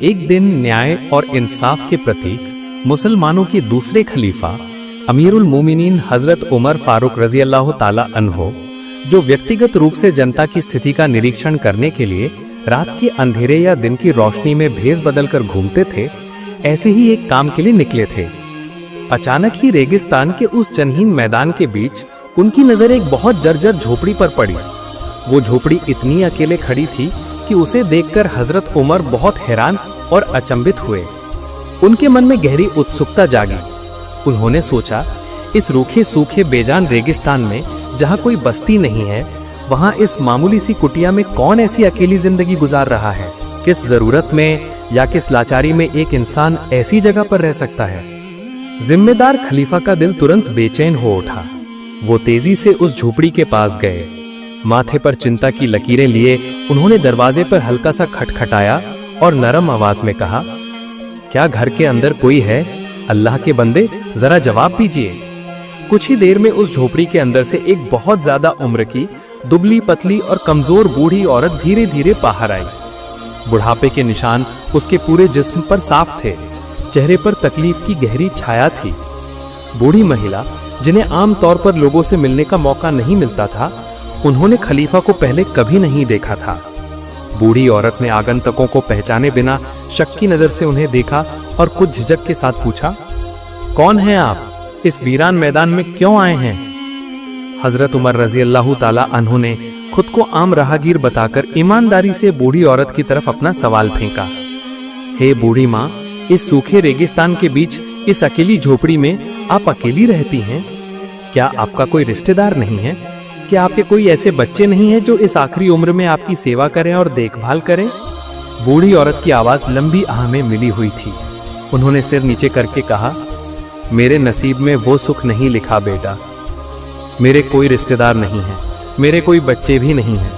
एक दिन न्याय और इंसाफ के प्रतीक मुसलमानों के दूसरे खलीफा अमीरुल मोमिनीन हजरत उमर फारूक रजी अल्लाह ताला अन्हो, जो व्यक्तिगत रूप से जनता की स्थिति का निरीक्षण करने के लिए रात के अंधेरे या दिन की रोशनी में भेस बदलकर घूमते थे, ऐसे ही एक काम के लिए निकले थे। अचानक ही रेगिस्तान के उस जनहीन मैदान के बीच उनकी नजर एक बहुत जर्जर झोपड़ी पर पड़ी। वो झोपड़ी इतनी अकेले खड़ी थी कि उसे देखकर हजरत उमर बहुत हैरान और अचंभित हुए। उनके मन में गहरी उत्सुकता जागी। उन्होंने सोचा, इस रूखे सूखे बेजान रेगिस्तान में जहां कोई बस्ती नहीं है, वहां इस मामूली सी कुटिया में कौन ऐसी अकेली जिंदगी गुजार रहा है? किस जरूरत में या किस लाचारी में एक इंसान ऐसी जगह पर रह सकता है? जिम्मेदार खलीफा का दिल तुरंत बेचैन हो उठा। वो तेजी से उस झोपड़ी के पास गए। माथे पर चिंता की लकीरें लिए उन्होंने दरवाजे पर हल्का सा खटखटाया और नरम आवाज में कहा, क्या घर के अंदर कोई है? अल्लाह के बंदे, जरा जवाब दीजिए। कुछ ही देर में उस झोपड़ी के अंदर से एक बहुत ज्यादा उम्र की दुबली पतली और कमजोर बूढ़ी औरत धीरे धीरे बाहर आई। बुढ़ापे के निशान उसके पूरे जिस्म पर साफ थे। चेहरे पर तकलीफ की गहरी छाया थी। बूढ़ी महिला, जिन्हें आमतौर पर लोगों से मिलने का मौका नहीं मिलता था, उन्होंने खलीफा को पहले कभी नहीं देखा था। बूढ़ी औरत ने आगंतुकों को पहचाने बिना शक की नजर से उन्हें देखा और कुछ झिझक के साथ पूछा, कौन हैं आप? इस वीरान मैदान में क्यों आए हैं? हजरत उमर रजी अल्लाह ताला अन्हु ने खुद को आम राहगीर बताकर ईमानदारी से बूढ़ी औरत की तरफ अपना सवाल फेंका। हे बूढ़ी माँ, इस सूखे रेगिस्तान के बीच इस अकेली झोपड़ी में आप अकेली रहती हैं? क्या आपका कोई रिश्तेदार नहीं है? क्या आपके कोई ऐसे बच्चे नहीं हैं जो इस आखिरी उम्र में आपकी सेवा करें और देखभाल करें? बूढ़ी औरत की आवाज लंबी आह में मिली हुई थी। उन्होंने सिर नीचे करके कहा, मेरे नसीब में वो सुख नहीं लिखा बेटा। मेरे कोई रिश्तेदार नहीं है, मेरे कोई बच्चे भी नहीं हैं।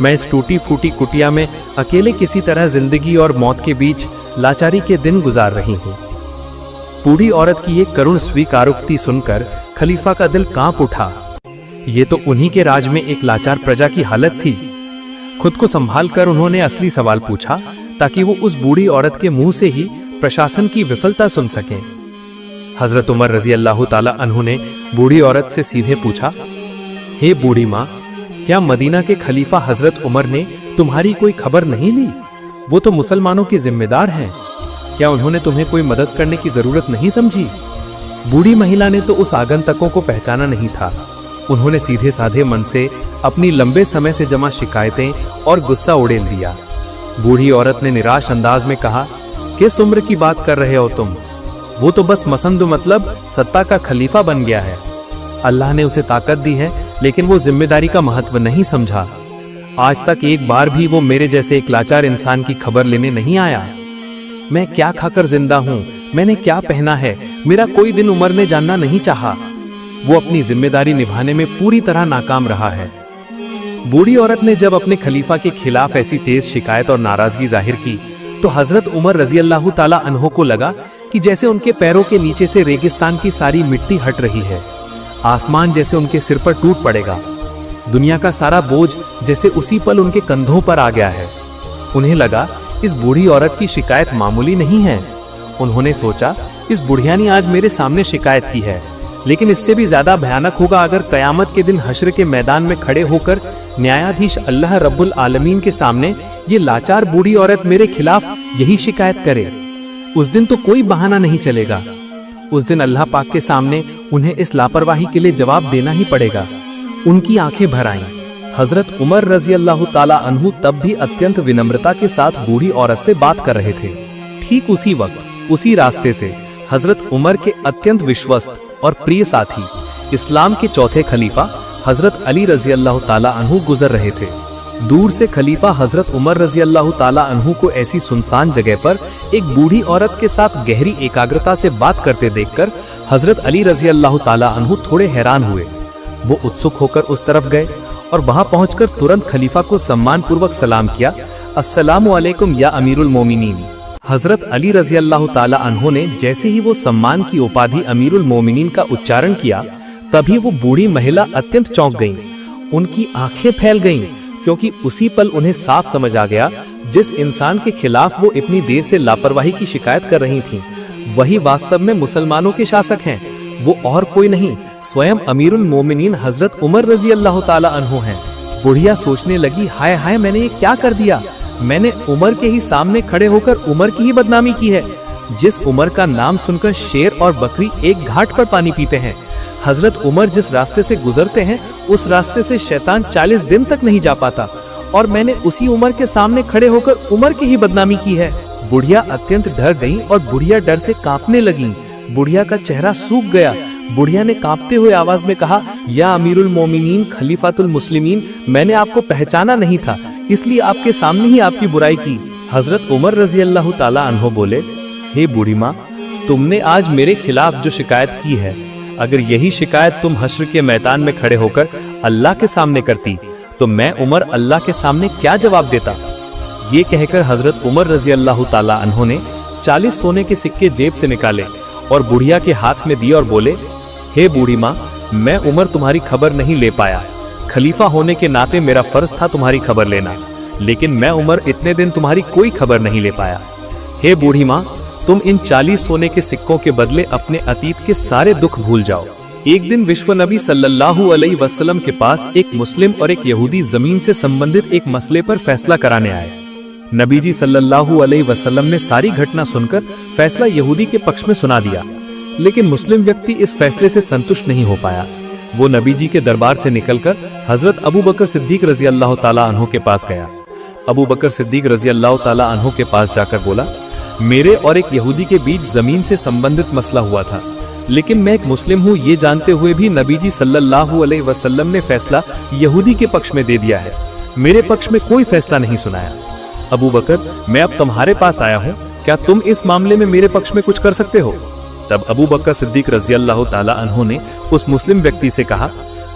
मैं इस टूटी फूटी कुटिया में अकेले किसी तरह जिंदगी और मौत के बीच लाचारी के दिन गुजार रही हूँ। बूढ़ी औरत की ये करुण स्वीकारोक्ति सुनकर खलीफा का दिल कांप उठा। ये तो उन्हीं के राज में एक लाचार प्रजा की हालत थी। खुद को संभाल कर उन्होंने असली सवाल पूछा, ताकि वो उस बूढ़ी औरत के मुंह से ही प्रशासन की विफलता सुन सकें। हजरत उमर रजी अल्लाह ताला अन्हु ने बूढ़ी औरत से सीधे पूछा, हे बूढ़ी माँ, क्या मदीना के खलीफा हजरत उमर ने तुम्हारी कोई खबर नहीं ली? वो तो मुसलमानों के जिम्मेदार हैं। क्या उन्होंने तुम्हें कोई मदद करने की जरूरत नहीं समझी? बूढ़ी महिला ने तो उस आगंतुकों को पहचाना नहीं था। उन्होंने सीधे साधे मन से अपनी लंबे समय से जमा शिकायतें और गुस्सा उड़ेल दिया। बूढ़ी औरत ने निराश अंदाज में कहा, किस उम्र की बात कर रहे हो तुम? वो तो बस मसंद मतलब सत्ता का खलीफा बन गया है। अल्लाह ने उसे ताकत दी है, लेकिन वो जिम्मेदारी का महत्व नहीं समझा। आज तक एक बार भी वो मेरे जैसे एक लाचार इंसान की खबर लेने नहीं आया। मैं क्या खाकर जिंदा हूँ, मैंने क्या पहना है, मेरा कोई दिन उमर ने जानना नहीं चाहा। वो अपनी जिम्मेदारी निभाने में पूरी तरह नाकाम रहा है। बूढ़ी औरत ने जब अपने खलीफा के खिलाफ ऐसी तेज शिकायत और नाराजगी जाहिर की, तो हजरत उमर रजी अल्लाह ताला अन्हो को लगा कि जैसे उनके पैरों के नीचे से रेगिस्तान की सारी मिट्टी हट रही है। आसमान जैसे उनके सिर पर टूट पड़ेगा। दुनिया का सारा बोझ जैसे उसी पल उनके कंधों पर आ गया है। उन्हें लगा, इस बूढ़ी औरत की शिकायत मामूली नहीं है। उन्होंने सोचा, इस बुढ़िया ने आज मेरे सामने शिकायत की है, लेकिन इससे भी ज्यादा भयानक होगा अगर कयामत के दिन हश्र के मैदान में खड़े होकर न्यायाधीश अल्लाह रब्बुल आलमीन के सामने ये लाचार बूढ़ी औरत मेरे खिलाफ यही शिकायत करे। उस दिन तो कोई बहाना नहीं चलेगा। उस दिन अल्लाह पाक के सामने उन्हें इस लापरवाही के लिए जवाब देना ही पड़ेगा। उनकी आंखें भर आईं। हजरत उमर रजी अल्लाह ताला अन्हु तब भी अत्यंत विनम्रता के साथ बूढ़ी औरत से बात कर रहे थे। ठीक उसी वक्त उसी रास्ते से हजरत उमर के अत्यंत विश्वस्त और प्रिय साथी, इस्लाम के चौथे खलीफा हजरत अली रजी अल्लाह ताला अन्हु गुजर रहे थे। दूर से खलीफा हजरत उमर रजी अल्लाह ताला अन्हु को ऐसी सुनसान जगह पर एक बूढ़ी औरत के साथ गहरी एकाग्रता से बात करते देखकर हजरत अली रजी अल्लाह ताला अन्हु थोड़े हैरान हुए। वो उत्सुक होकर उस तरफ गए और वहां पहुंचकर तुरंत खलीफा को सम्मान पूर्वक सलाम किया। अस्सलामु अलैकुम या अमीरुल मोमिनीन। हजरत अली रजी अल्लाह ताला अन्हु ने जैसे ही वो सम्मान की उपाधि अमीरुल मोमिनीन का उच्चारण किया, तभी वो बूढ़ी महिला अत्यंत चौंक गईं। उनकी आंखें फैल गईं, क्योंकि उसी पल उन्हें साफ समझ आ गया, जिस इंसान के खिलाफ वो इतनी देर से लापरवाही की शिकायत कर रही थीं, वही वास्तव में मुसलमानों के शासक हैं। वो और कोई नहीं, स्वयं अमीरुल मोमिनीन हजरत उमर रजी अल्लाह ताला अन्हु हैं। बुढ़िया सोचने लगी, हाय हाय, मैंने ये क्या कर दिया। मैंने उमर के ही सामने खड़े होकर उमर की ही बदनामी की है। जिस उमर का नाम सुनकर शेर और बकरी एक घाट पर पानी पीते हैं, हजरत उमर जिस रास्ते से गुजरते हैं उस रास्ते से शैतान 40 दिन तक नहीं जा पाता, और मैंने उसी उमर के सामने खड़े होकर उमर की ही बदनामी की है। बुढ़िया अत्यंत डर गई और बुढ़िया डर से कांपने लगी। बुढ़िया का चेहरा सूख गया। बुढ़िया ने कांपते हुए आवाज में कहा, या अमीरुल मोमिनीन खलीफातुल मुस्लिमीन, मैंने आपको पहचाना नहीं था, इसलिए आपके सामने ही आपकी बुराई की। हजरत उमर रजी अल्लाह ताला अन्हो बोले, हे बूढ़ी माँ, तुमने आज मेरे खिलाफ जो शिकायत की है, अगर यही शिकायत तुम हश्र के मैदान में खड़े होकर अल्लाह के सामने करती तो मैं उमर अल्लाह के सामने क्या जवाब देता। ये कहकर हजरत उमर रजी अल्लाह ताला अन्हो ने 40 सोने के सिक्के जेब से निकाले और बुढ़िया के हाथ में दिए और बोले, हे बूढ़ी माँ, मैं उमर तुम्हारी खबर नहीं ले पाया। खलीफा होने के नाते मेरा फर्ज था तुम्हारी खबर लेना, लेकिन मैं उमर इतने दिन तुम्हारी कोई खबर नहीं ले पाया। हे बूढ़ी माँ, तुम इन 40 सोने के सिक्कों के बदले अपने अतीत के सारे दुख भूल जाओ। एक दिन विश्व नबी सल्लल्लाहु अलैहि वसल्लम के पास एक मुस्लिम और एक यहूदी जमीन से संबंधित एक मसले पर फैसला कराने आए। नबी जी सल्लल्लाहु अलैहि वसल्लम ने सारी घटना सुनकर फैसला यहूदी के पक्ष में सुना दिया, लेकिन मुस्लिम व्यक्ति इस फैसले से संतुष्ट नहीं हो पाया। वो नबी जी के दरबार से निकलकर हजरत अबू बकर सिद्दीक रजी अल्लाह ताला अन्हु के पास गया। अबू बकर सिद्दीक रजी अल्लाह ताला अन्हु के पास जाकर बोला, मेरे और एक यहूदी के बीच जमीन से संबंधित मसला हुआ था, लेकिन मैं एक मुस्लिम हूँ ये जानते हुए भी नबी जी सल्लल्लाहु अलैहि वसल्लम ने फैसला यहूदी के पक्ष में दे दिया है, मेरे पक्ष में कोई फैसला नहीं सुनाया। अबू बकर, मैं अब तुम्हारे पास आया हूँ, क्या तुम इस मामले में मेरे पक्ष में कुछ कर सकते हो? तब अबू बकर सिद्दीक रजी अल्लाह ताला अन्हु ने उस मुस्लिम व्यक्ति से कहा,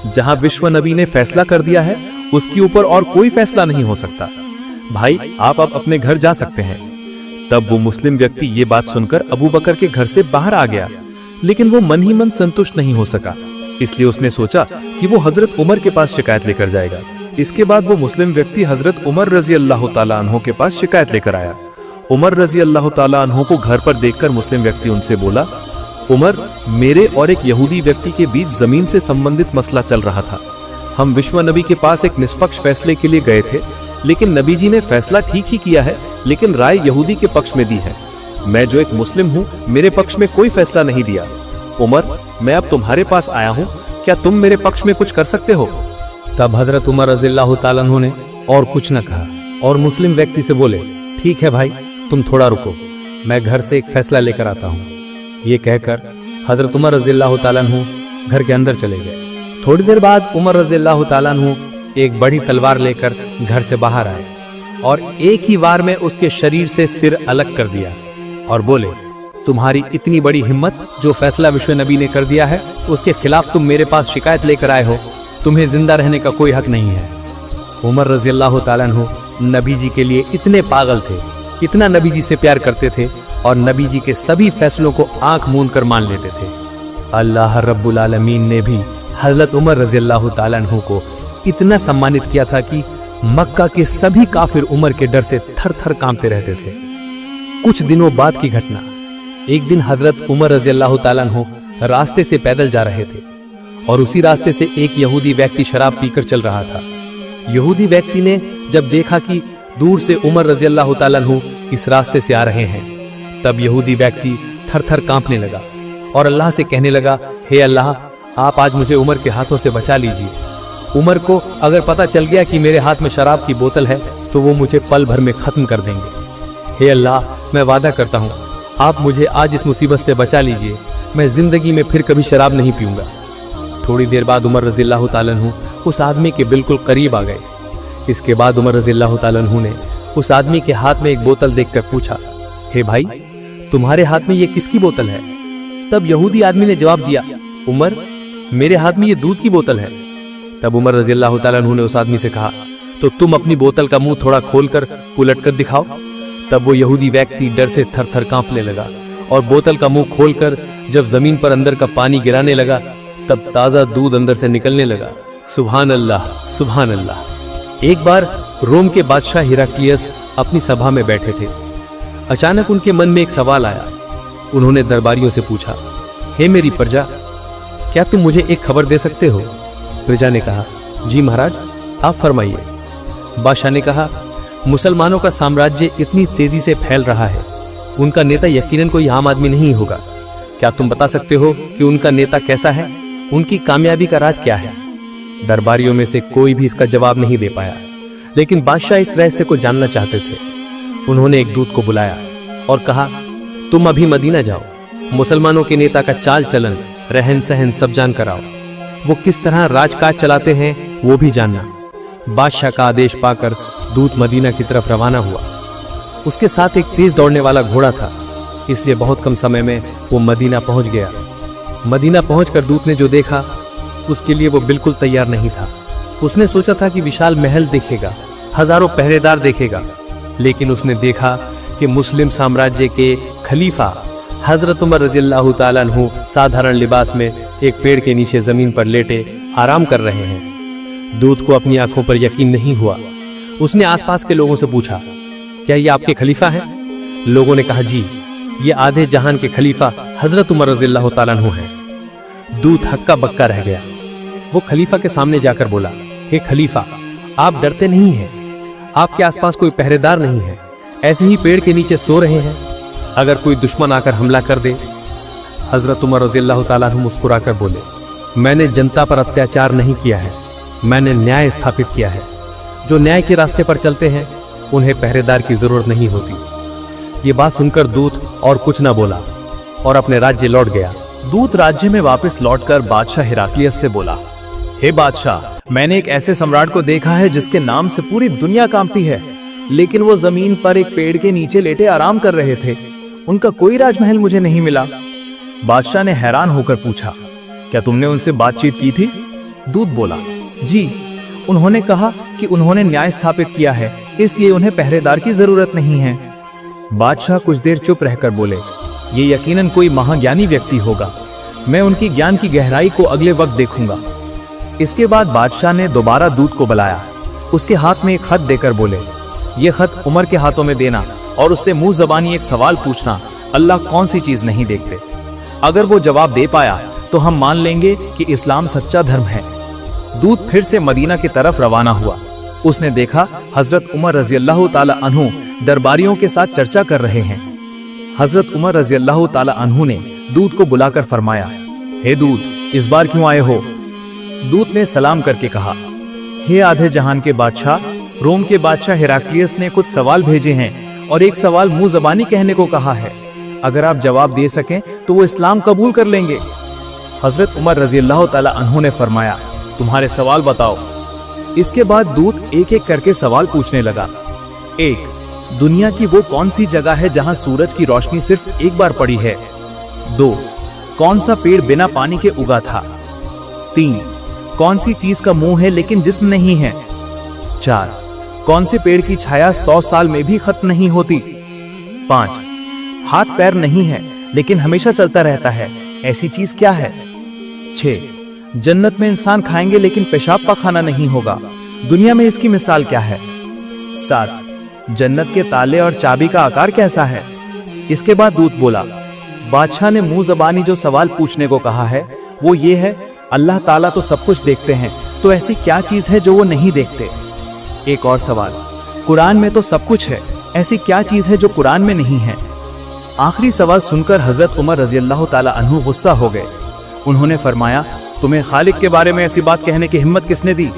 जहां विश्व नबी ने फैसला कर दिया है उसके ऊपर और कोई फैसला नहीं हो सकता। भाई, आप अब अपने घर जा सकते हैं। तब वो मुस्लिम व्यक्ति ये बात सुनकर अबू बकर के घर से बाहर आ गया, लेकिन वो मन ही मन संतुष्ट नहीं हो सका, इसलिए उसने सोचा कि वो हजरत उमर के पास शिकायत लेकर जाएगा। इसके बाद वो मुस्लिम व्यक्ति हजरत उमर रजी अल्लाह ताला अन्हु के पास शिकायत लेकर आया। उमर रजी अल्लाह ताला अन्हु को घर पर देखकर मुस्लिम व्यक्ति उनसे बोला, उमर, मेरे और एक यहूदी व्यक्ति के बीच जमीन से संबंधित मसला चल रहा था। हम विश्व नबी के पास एक निष्पक्ष फैसले के लिए गए थे, लेकिन नबी जी ने फैसला ठीक ही किया है, लेकिन राय यहूदी के पक्ष में दी है। मैं जो एक मुस्लिम हूँ, मेरे पक्ष में कोई फैसला नहीं दिया। उमर, मैं अब तुम्हारे पास आया हूँ, क्या तुम मेरे पक्ष में कुछ कर सकते हो? तब हजरत उमर रज़ियल्लाहु ताला अन्हु ने और कुछ न कहा और मुस्लिम व्यक्ति से बोले, ठीक है भाई, तुम थोड़ा रुको, मैं घर से एक फैसला लेकर आता हूँ। ये कहकर हजरत उमर रज़ियल्लाहु ताला अन्हु घर के अंदर चले गए। थोड़ी देर बाद उमर रज़ियल्लाहु ताला अन्हु एक बड़ी तलवार लेकर घर से बाहर आए और एक ही वार में उसके शरीर से सिर अलग कर दिया और बोले, तुम्हारी इतनी बड़ी हिम्मत, जो फैसला विश्व नबी ने कर दिया है उसके खिलाफ तुम मेरे पास शिकायत लेकर आए हो, तुम्हें जिंदा रहने का कोई हक नहीं है। उमर रज़ियल्लाहु ताला अन्हु नबी जी के लिए इतने पागल थे, इतना नबी जी से प्यार करते थे और नबी जी के सभी फैसलों को आंख मूंद कर मान लेते थे। अल्लाह रब्बुल आलमीन ने भी हजरत उमर रज़ियल्लाहु ताला अन्हु को इतना सम्मानित किया था कि मक्का के सभी काफिर उमर के डर से थर थर कांपते रहते थे। कुछ दिनों बाद की घटना, एक दिन हजरत उमर रज़ियल्लाहु ताला अन्हु रास्ते से पैदल जा रहे थे और उसी रास्ते से एक यहूदी व्यक्ति शराब पीकर चल रहा था। यहूदी व्यक्ति ने जब देखा कि दूर से उमर रज़ियल्लाहु ताला अन्हु इस रास्ते से आ रहे हैं, तब यहूदी व्यक्ति थर थर कांपने लगा और अल्लाह से कहने लगा, हे अल्लाह, आप आज मुझे उमर के हाथों से बचा लीजिए। उमर को अगर पता चल गया कि मेरे हाथ में शराब की बोतल है तो वो मुझे पल भर में खत्म कर देंगे। हे अल्लाह, मैं वादा करता हूँ, आप मुझे आज इस मुसीबत से बचा लीजिए, मैं जिंदगी में फिर कभी शराब नहीं पीऊंगा। थोड़ी देर बाद उमर रज़ियल्लाहु ताला अन्हु उस आदमी के बिल्कुल करीब आ गए। इसके बाद उमर रज़ियल्लाहु ताला अन्हु ने उस आदमी के हाथ में एक बोतल देखकर पूछा, हे भाई, तुम्हारे हाथ में ये किसकी बोतल है? तब यहूदी आदमी ने जवाब दिया, उमर, मेरे हाथ में ये दूध की बोतल है। तब उमर रज़ियल्लाहु ताला अन्हु ने उस आदमी से कहा, तो तुम अपनी बोतल का मुंह थोड़ा खोलकर उलट कर दिखाओ। तब वो यहूदी व्यक्ति डर से थर थर कांपने लगा और बोतल का मुंह खोलकर जब जमीन पर अंदर का पानी गिराने लगा, तब ताजा दूध अंदर से निकलने लगा। सुभान अल्लाह, सुभान अल्लाह। एक बार रोम के बादशाह हिराक्लियस अपनी सभा में बैठे थे। अचानक उनके मन में एक सवाल आया। उन्होंने दरबारियों से पूछा, हे मेरी प्रजा, क्या तुम मुझे एक खबर दे सकते हो? प्रजा ने कहा, जी महाराज, आप फरमाइए। बादशाह ने कहा, मुसलमानों का साम्राज्य इतनी तेजी से फैल रहा है, उनका नेता यकीनन कोई आम आदमी नहीं होगा। क्या तुम बता सकते हो कि उनका नेता कैसा है? उनकी कामयाबी का राज क्या है? दरबारियों में से कोई भी इसका जवाब नहीं दे पाया, लेकिन बादशाह इस रहस्य को जानना चाहते थे। उन्होंने एक दूत को बुलाया और कहा, तुम अभी मदीना जाओ, मुसलमानों के नेता का चाल चलन, रहन सहन सब जान कर आओ। वो किस तरह राजकाज चलाते हैं वो भी जानना। बादशाह का आदेश पाकर दूत मदीना की तरफ रवाना हुआ। उसके साथ एक तेज दौड़ने वाला घोड़ा था, इसलिए बहुत कम समय में वो मदीना पहुंच गया। मदीना पहुंचकर दूत ने जो देखा उसके लिए वो बिल्कुल तैयार नहीं था। उसने सोचा था कि विशाल महल देखेगा, हजारों पहरेदार देखेगा, लेकिन उसने देखा कि मुस्लिम साम्राज्य के खलीफा हजरत उमर रज़ियल्लाहु ताला अन्हु साधारण लिबास में एक पेड़ के नीचे जमीन पर लेटे आराम कर रहे हैं। दूत को अपनी आंखों पर यकीन नहीं हुआ। उसने आसपास के लोगों से पूछा, क्या ये आपके खलीफा हैं? लोगों ने कहा, जी, ये आधे जहान के खलीफा हजरत उमर रज़ियल्लाहु ताला अन्हु हैं। दूत हक्का बक्का रह गया। वो खलीफा के सामने जाकर बोला, हे खलीफा, आप डरते नहीं हैं? आपके आसपास कोई पहरेदार नहीं है, ऐसे ही पेड़ के नीचे सो रहे हैं। अगर कोई दुश्मन आकर हमला कर दे? हजरत उमर रज़ियल्लाहु ताला अन्हु मुस्कुराकर बोले, मैंने जनता पर अत्याचार नहीं किया है, मैंने न्याय स्थापित किया है। जो न्याय के रास्ते पर चलते हैं उन्हें पहरेदार की जरूरत नहीं होती। ये बात सुनकर दूत और कुछ ना बोला और अपने राज्य लौट गया। दूत राज्य में वापस लौटकर बादशाह हिराक्लियस से बोला, हे बादशाह, मैंने एक ऐसे सम्राट को देखा है जिसके नाम से पूरी दुनिया कांपती है, लेकिन वो जमीन पर एक पेड़ के नीचे लेटे आराम कर रहे थे। उनका कोई राजमहल मुझे नहीं मिला। बादशाह ने हैरान होकर पूछा, क्या तुमने उनसे बातचीत की थी? दूत बोला, जी, उन्होंने कहा कि उन्होंने न्याय स्थापित किया है, इसलिए उन्हें पहरेदार की जरूरत नहीं है। बादशाह कुछ देर चुप रहकर बोले, ये यकीनन कोई महाज्ञानी व्यक्ति होगा, मैं उनकी ज्ञान की गहराई को अगले वक्त देखूंगा। इसके बाद बादशाह ने दोबारा दूत को बुलाया। उसके हाथ में एक खत देकर बोले, ये खत उमर के हाथों में देना और उससे मुंह जबानी एक सवाल पूछना, अल्लाह कौन सी चीज नहीं देखते। अगर वो जवाब दे पाया तो हम मान लेंगे कि इस्लाम सच्चा धर्म है। दूत फिर से मदीना की तरफ रवाना हुआ। उसने देखा हजरत उमर रज़ियल्लाहु ताला अन्हु दरबारियों के साथ चर्चा कर रहे हैं। हजरत उमर रज़ियल्लाहु ताला अन्हु ने दूत को बुलाकर फरमाया, हे दूत, इस बार क्यों आए हो? दूत ने सलाम करके कहा, हे आधे जहान के बादशाह, रोम के बादशाह हिराक्लियस ने कुछ सवाल भेजे हैं और एक सवाल मुंह जबानी कहने को कहा है। अगर आप जवाब दे सकें तो वो इस्लाम कबूल कर लेंगे। हजरत उमर रज़ियल्लाहु ताला अन्हु ने फरमाया, तुम्हारे सवाल बताओ। इसके बाद दूत एक एक करके सवाल पूछने लगा। 1. दुनिया की वो कौन सी जगह है जहां सूरज की रोशनी सिर्फ एक बार पड़ी है? 2. कौन सा पेड़ बिना पानी के उगा था? 3. कौन सी चीज का मुंह है लेकिन जिस्म नहीं है? 4. कौन से पेड़ की छाया 100 साल में भी खत्म नहीं होती? 5. हाथ पैर नहीं है लेकिन हमेशा चलता रहता है, ऐसी चीज क्या है? 6. जन्नत में इंसान खाएंगे लेकिन पेशाब पाखाना नहीं होगा, दुनिया में इसकी मिसाल क्या है? 7. जन्नत के ताले और चाबी का आकार कैसा है? इसके बाद दूत बोला, बादशाह ने मुंह जबानी जो सवाल पूछने को कहा है वो ये है, अल्लाह ताला तो सब कुछ देखते हैं, तो ऐसी क्या चीज है जो वो नहीं देखते? एक और सवाल, कुरान में तो सब कुछ है, ऐसी क्या चीज है जो कुरान में नहीं है? आखिरी सवाल सुनकर हजरत उमर रज़ियल्लाहु ताला अन्हु गुस्सा हो गए। उन्होंने फरमाया, तुम्हें खालिक के बारे में ऐसी बात कहने की हिम्मत किसने दी?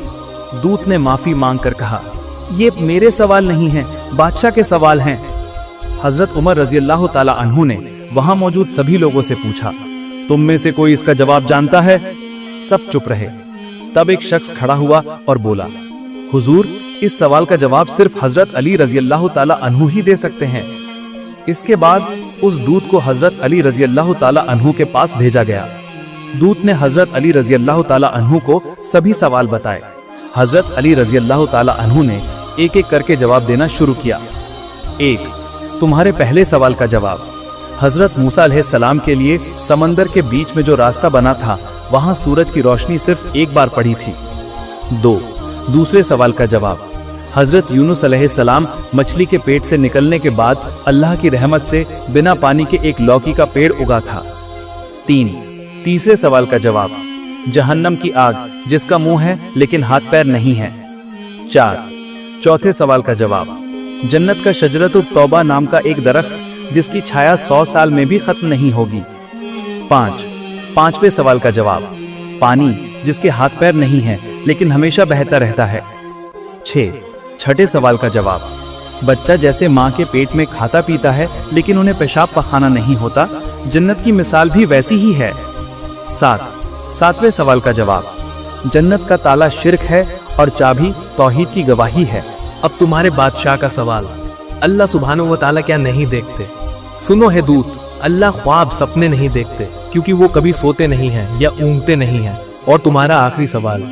दूत ने माफी मांगकर कहा, ये मेरे सवाल नहीं हैं, बादशाह के सवाल हैं। हजरत उमर रज़ियल्लाहु ताला अन्हु ने वहां मौजूद सभी लोगों से पूछा, तुम में से कोई इसका जवाब जानता है? सब चुप रहे। तब एक शख्स खड़ा हुआ और बोला, हुजूर, इस सवाल का जवाब सिर्फ हजरत अली रज़ियल्लाहु ताला अन्हु ही दे सकते हैं। इसके बाद उस दूत को हजरत अली रज़ियल्लाहु ताला अन्हु के पास भेजा गया। दूत ने हजरत अली रज़ियल्लाहु ताला अन्हु को सभी सवाल बताए। हजरत अली रज़ियल्लाहु ताला अन्हु ने एक एक करके जवाब देना शुरू किया। 1. तुम्हारे पहले सवाल का जवाब, हजरत मूसा अलैहिस्सलाम के लिए समंदर के बीच में जो रास्ता बना था वहां सूरज की रोशनी सिर्फ एक बार पड़ी थी। 2. दूसरे सवाल का जवाब, हजरत यूनुस अलैहिस्सलाम मछली के पेट से निकलने के बाद अल्लाह की रहमत से बिना पानी के एक लौकी का पेड़ उगा था। 3. तीसरे सवाल का जवाब, जहन्नम की आग जिसका मुंह है लेकिन हाथ पैर नहीं है। 4. चौथे सवाल का जवाब, जन्नत का शजरतुत तौबा नाम का एक दरख्त जिसकी छाया 100 साल में भी खत्म नहीं होगी। 5. पांचवें सवाल का जवाब, पानी जिसके हाथ पैर नहीं है लेकिन हमेशा बहता रहता है। 6. छठे सवाल का जवाब, बच्चा जैसे माँ के पेट में खाता पीता है लेकिन उन्हें पेशाब पखाना नहीं होता, जन्नत की मिसाल भी वैसी ही है। 7. सातवें सवाल का जवाब, जन्नत का ताला शिर्क है और चाबी तौहीद की गवाही है। अब तुम्हारे बादशाह का सवाल, अल्लाह सुब्हानहू व तआला क्या नहीं देखते? सुनो है दूत, अल्लाह ख्वाब सपने नहीं देखते क्योंकि वो कभी सोते नहीं हैं या ऊँघते नहीं हैं। और तुम्हारा आखिरी सवाल,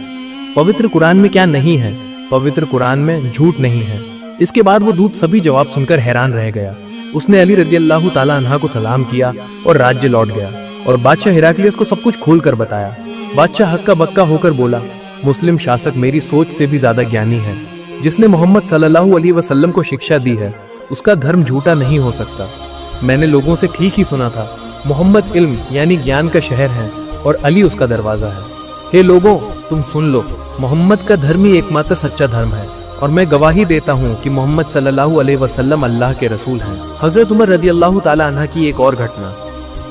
पवित्र कुरान में क्या नहीं है? पवित्र कुरान में झूठ नहीं है। इसके बाद वो दूत सभी जवाब सुनकर हैरान रह गया। उसने अली रदियल्लाहु ताला अन्हा को सलाम किया और राज्य लौट गया और बादशाह हिराक्लियस को सब कुछ खोल कर बताया। बादशाह हक्का बक्का होकर बोला, मुस्लिम शासक मेरी सोच से भी ज्यादा ज्ञानी है। जिसने मोहम्मद सल्लल्लाहु अलैहि वसल्लम को शिक्षा दी है उसका धर्म झूठा नहीं हो सकता। मैंने लोगों से ठीक ही सुना था, मोहम्मद इल्म यानी ज्ञान का शहर है और अली उसका दरवाजा है। हे लोगों, तुम सुन लो, मोहम्मद का धर्म ही एकमात्र सच्चा धर्म है और मैं गवाही देता हूँ कि मोहम्मद सल्लल्लाहु अलैहि वसल्लम अल्लाह के रसूल हैं। हजरत उमर रदियल्लाहु ताला अन्हा की एक और घटना।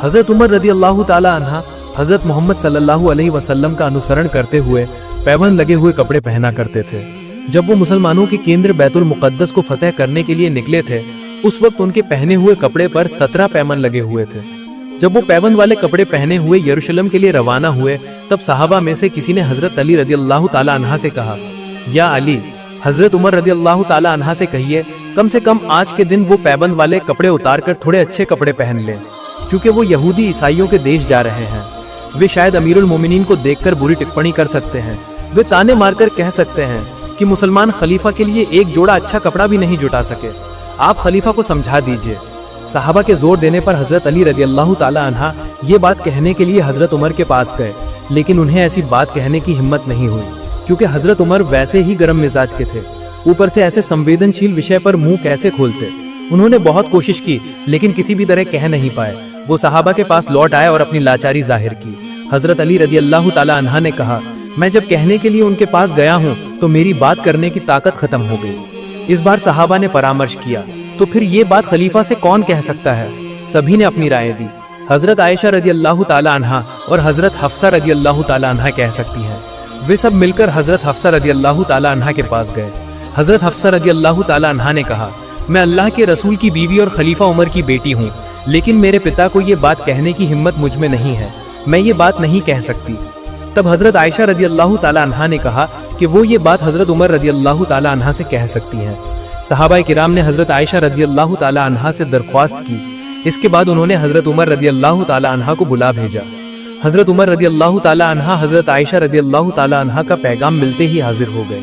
हजरत उमर रदियल्लाहु ताला अन्हा हजरत मोहम्मद सल्लल्लाहु अलैहि वसल्लम का अनुसरण करते हुए पैबंद लगे हुए कपड़े पहना करते थे। जब वो मुसलमानों के केंद्र बैतुल मुकद्दस को फतेह करने के लिए निकले थे, उस वक्त उनके पहने हुए कपड़े पर 17 पैबंद लगे हुए थे। जब वो पैबंद वाले कपड़े पहने हुए यरूशलेम के लिए रवाना हुए, तब सहाबा में से किसी ने हजरत अली रदियल्लाहु ताला अन्हा से कहा, या अली, हजरत उमर रदियल्लाहु ताला अन्हा से कहिए कम से कम आज के दिन वो पैबंद वाले कपड़े उतार कर थोड़े अच्छे कपड़े पहन लें, क्योंकि वो यहूदी ईसाइयों के देश जा रहे हैं। वे शायद अमीरुल मोमिनीन को देखकर बुरी टिप्पणी कर सकते हैं। वे ताने मारकर कह सकते हैं कि मुसलमान खलीफा के लिए एक जोड़ा अच्छा कपड़ा भी नहीं जुटा सके। आप खलीफा को समझा दीजिए। सहाबा के जोर देने पर हजरत अली रदियल्लाहु ताला अन्हा ये बात कहने के लिए हजरत उमर के पास गए, लेकिन उन्हें ऐसी बात कहने की हिम्मत नहीं हुई, क्योंकि हजरत उमर वैसे ही गर्म मिजाज के थे। ऊपर से ऐसे संवेदनशील विषय पर मुंह कैसे खोलते? उन्होंने बहुत कोशिश की लेकिन किसी भी तरह कह नहीं पाए। वो सहाबा के पास लौट आए और अपनी लाचारी जाहिर की। हजरत अली रदियल्लाहु ताला अन्हा ने कहा, मैं जब कहने के लिए उनके पास गया हूँ तो मेरी बात करने की ताकत खत्म हो गई। इस बार सहाबा ने परामर्श किया, तो फिर ये बात खलीफा से कौन कह सकता है? सभी ने अपनी राय दी। हजरत आयशा रदियल्लाहु ताला अन्हा और हजरत हफ्सा रदियल्लाहु ताला अन्हा कह सकती हैं। वे सब मिलकर हजरत हफ्सा रदियल्लाहु ताला अन्हा के पास गए। हजरत हफ्सा रदियल्लाहु ताला अन्हा ने कहा, मैं अल्लाह के रसूल की बीवी और खलीफा उमर की बेटी हूँ, लेकिन मेरे पिता को ये बात कहने की हिम्मत मुझ में नहीं है, मैं ये बात नहीं कह सकती। तब हजरत आयशा रदियल्लाहु ताला अन्हा ने कहा कि वो ये बात हजरत उमर रदियल्लाहु ताला अन्हा से कह सकती हैं। सहाबाए किराम ने हजरत आयशा रदियल्लाहु ताला अन्हा से दरख्वास्त की। इसके बाद उन्होंने हजरत उमर रदियल्लाहु ताला अन्हा को बुला भेजा। हजरत उमर रदियल्लाहु ताला अन्हा हजरत आयशा रदियल्लाहु ताला अन्हा का पैगाम मिलते ही हाजिर हो गए।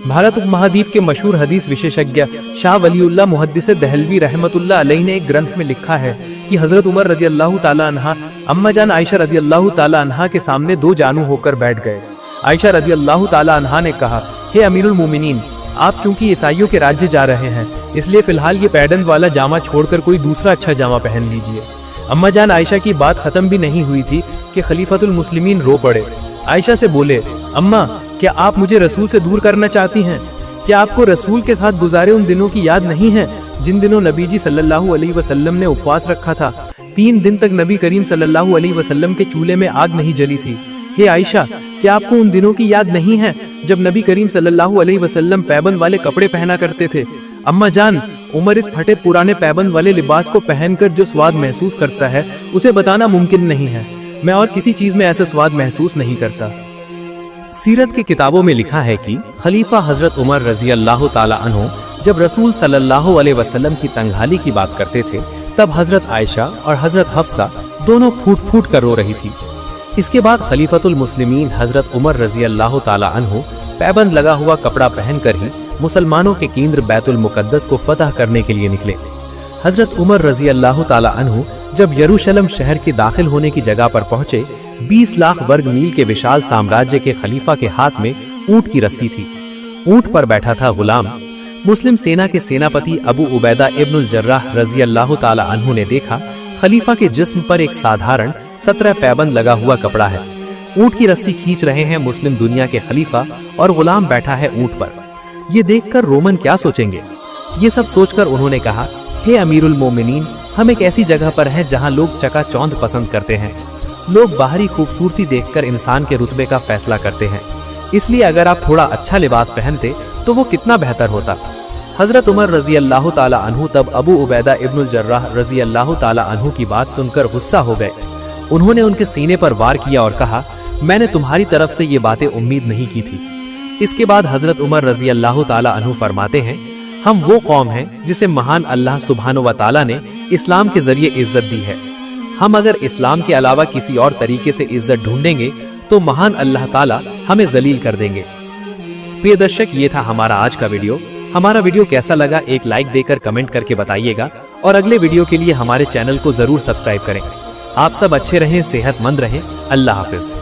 भारत उपमहाद्वीप के मशहूर हदीस विशेषज्ञ शाह वलीउल्लाह मुहद्दिस दहलवी रहमतुल्लाह अलैहि ने एक ग्रंथ में लिखा है कि हजरत उमर रदियल्लाहु ताला अन्हा अम्मा जान आयशा रदियल्लाहु ताला अन्हा के सामने दो जानू होकर बैठ गए। आयशा रदियल्लाहु ताला अन्हा ने कहा, हे अमीरुल मोमिनीन, आप चूंकि ईसाइयों के राज्य जा रहे हैं, इसलिए फिलहाल ये पैडन वाला जामा छोड़कर कोई दूसरा अच्छा जामा पहन लीजिए। अम्मा जान आयशा की बात खत्म भी नहीं हुई थी कि खलीफतुल मुस्लिमीन रो पड़े। आयशा से बोले, अम्मा, क्या आप मुझे रसूल से दूर करना चाहती हैं? क्या आपको रसूल के साथ गुजारे उन दिनों की याद नहीं है जिन दिनों नबी जी सल्लल्लाहु अलैहि वसल्लम ने उपवास रखा था? 3 दिन तक नबी करीम सल्लल्लाहु अलैहि वसल्लम के चूल्हे में आग नहीं जली थी। हे आयशा, क्या आपको उन दिनों की याद नहीं है जब नबी करीम सल्लल्लाहु अलैहि वसल्लम पैबंद वाले कपड़े पहना करते थे? अम्मा जान, उमर इस फटे पुराने पैबंद वाले लिबास को पहनकर जो स्वाद महसूस करता है उसे बताना मुमकिन नहीं है। मैं और किसी चीज में ऐसा स्वाद महसूस नहीं करता। सीरत की किताबों में लिखा है कि खलीफा हजरत उमर रजी अल्लाह ताला अन्हु जब रसूल सल्लल्लाहु अलैहि वसल्लम की तंगहाली की बात करते थे, तब हजरत आयशा और हजरत हफ्सा दोनों फूट फूट कर रो रही थी। इसके बाद खलीफतुल मुस्लिमीन हजरत उमर रजी अल्लाह ताला अन्हु पैबंद लगा हुआ कपड़ा पहनकर ही मुसलमानों के केंद्र बैतुल मुकद्दस को फतह करने के लिए निकले। हजरत उमर रजी अल्लाह ताला अन्हु जब यरूशलेम शहर के दाखिल होने की जगह पर पहुंचे, 20 लाख वर्ग मील के विशाल साम्राज्य के खलीफा के हाथ में ऊंट की रस्सी थी। ऊंट पर बैठा था गुलाम। मुस्लिम सेना के सेनापति अबू उबैदा इब्नुल जर्राह रजी अल्लाह ताला अन्हु ने देखा खलीफा के जिस्म पर एक साधारण 17 पैबंद लगा हुआ कपड़ा है। ऊंट की रस्सी खींच रहे हैं मुस्लिम दुनिया के खलीफा और गुलाम बैठा है ऊंट पर। ये देखकर रोमन क्या सोचेंगे? ये सब सोचकर उन्होंने कहा, हे अमीरुल मोमिनीन, हम एक ऐसी जगह पर हैं जहां लोग चकाचौंध पसंद करते हैं। लोग बाहरी खूबसूरती देखकर इंसान के रुतबे का फैसला करते हैं, इसलिए अगर आप थोड़ा अच्छा लिबास पहनते तो वो कितना बेहतर होता। हजरत उमर रजी अल्लाह ताला अन्हु तब अबू उबैदा इब्नुल जर्राह रजी अल्लाह ताला अन्हु की बात सुनकर गुस्सा हो गए। उन्होंने उनके सीने पर वार किया और कहा, मैंने तुम्हारी तरफ से ये बातें उम्मीद नहीं की थी। इसके बाद हजरत उमर रजी अल्लाह ताला अन्हु फरमाते हैं, हम वो कौम हैं जिसे महान अल्लाह सुब्हानो व ताला ने इस्लाम के जरिए इज्जत दी है। हम अगर इस्लाम के अलावा किसी और तरीके से इज्जत ढूंढेंगे तो महान अल्लाह ताला हमें जलील कर देंगे। प्रिय दर्शक, ये था हमारा आज का वीडियो। हमारा वीडियो कैसा लगा एक लाइक देकर कमेंट करके बताइएगा और अगले वीडियो के लिए हमारे चैनल को जरूर सब्सक्राइब करें। आप सब अच्छे रहें, सेहतमंद रहें। अल्लाह हाफिज।